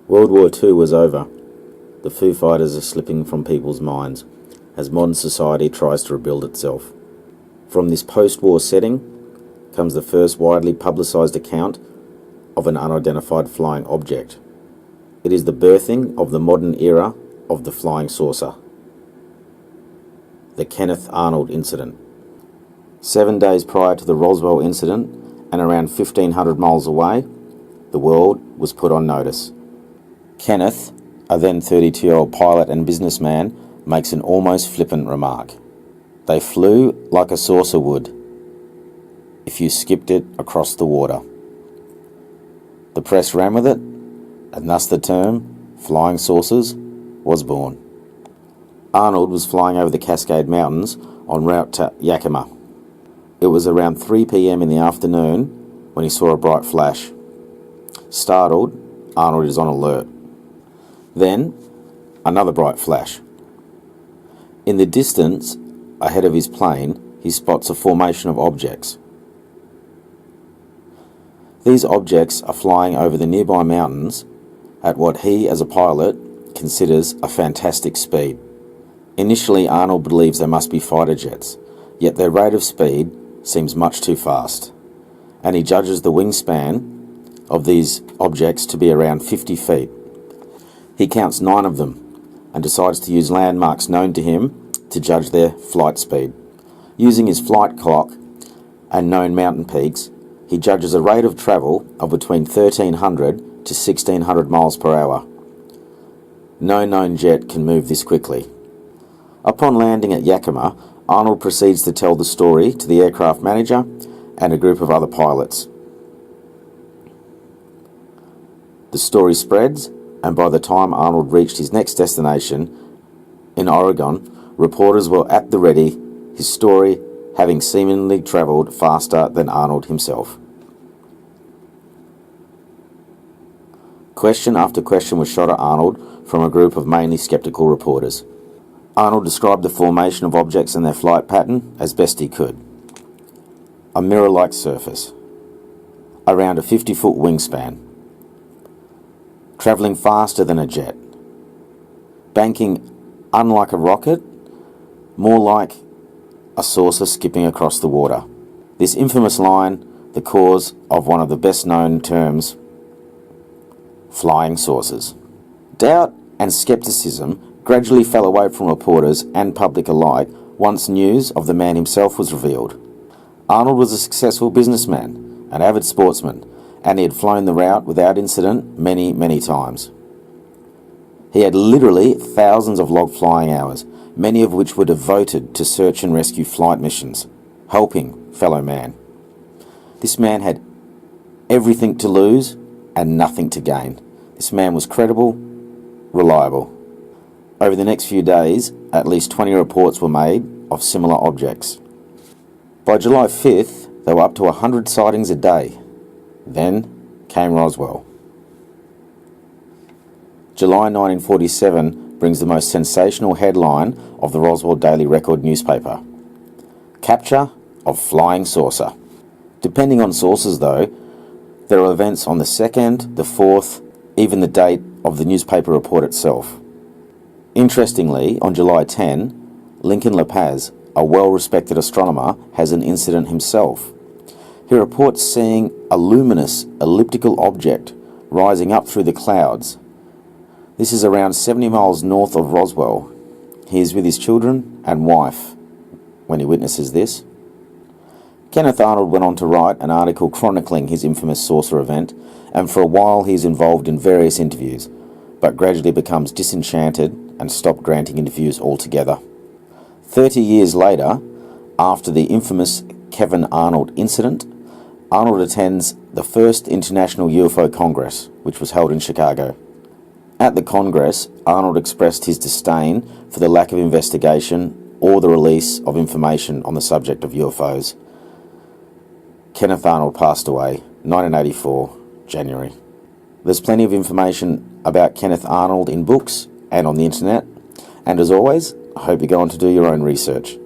World War II was over. The Foo Fighters are slipping from people's minds as modern society tries to rebuild itself. From this post-war setting comes the first widely publicised account of an unidentified flying object. It is the birthing of the modern era of the flying saucer. The Kenneth Arnold incident. 7 days prior to the Roswell incident and around 1,500 miles away, the world was put on notice. Kenneth, a then 32-year-old pilot and businessman, makes an almost flippant remark. They flew like a saucer would if you skipped it across the water. The press ran with it, and thus the term flying saucers was born. Arnold was flying over the Cascade Mountains en route to Yakima. It was around 3 p.m. in the afternoon when he saw a bright flash. Startled, Arnold is on alert. Then, another bright flash. In the distance, ahead of his plane, he spots a formation of objects. These objects are flying over the nearby mountains at what he, as a pilot, considers a fantastic speed. Initially, Arnold believes they must be fighter jets, yet their rate of speed seems much too fast, and he judges the wingspan of these objects to be around 50 feet. He counts 9 of them and decides to use landmarks known to him to judge their flight speed. Using his flight clock and known mountain peaks, he judges a rate of travel of between 1,300 to 1,600 miles per hour. No known jet can move this quickly. Upon landing at Yakima, Arnold proceeds to tell the story to the aircraft manager and a group of other pilots. The story spreads, and by the time Arnold reached his next destination in Oregon, reporters were at the ready, his story having seemingly travelled faster than Arnold himself. Question after question was shot at Arnold from a group of mainly sceptical reporters. Arnold described the formation of objects and their flight pattern as best he could. A mirror-like surface, around a 50-foot wingspan, travelling faster than a jet, banking unlike a rocket, more like a saucer skipping across the water. This infamous line, the cause of one of the best-known terms, flying saucers. Doubt and scepticism gradually fell away from reporters and public alike once news of the man himself was revealed. Arnold was a successful businessman, an avid sportsman, and he had flown the route without incident many, many times. He had literally thousands of log flying hours, many of which were devoted to search and rescue flight missions, helping fellow man. This man had everything to lose and nothing to gain. This man was credible, reliable. Over the next few days, at least 20 reports were made of similar objects. By July 5th, there were up to 100 sightings a day. Then came Roswell. July 1947 brings the most sensational headline of the Roswell Daily Record newspaper. Capture of flying saucer. Depending on sources though, there are events on the 2nd, the 4th, even the date of the newspaper report itself. Interestingly, on July 10, Lincoln LaPaz, a well-respected astronomer, has an incident himself. He reports seeing a luminous elliptical object rising up through the clouds. This is around 70 miles north of Roswell. He is with his children and wife when he witnesses this. Kenneth Arnold went on to write an article chronicling his infamous saucer event, and for a while he is involved in various interviews, but gradually becomes disenchanted and stopped granting interviews altogether. 30 years later, after the infamous Kevin Arnold incident, Arnold attends the first International UFO Congress, which was held in Chicago. At the Congress, Arnold expressed his disdain for the lack of investigation or the release of information on the subject of UFOs. Kenneth Arnold passed away, 1984, January. There's plenty of information about Kenneth Arnold in books and on the internet, and as always, I hope you go on to do your own research.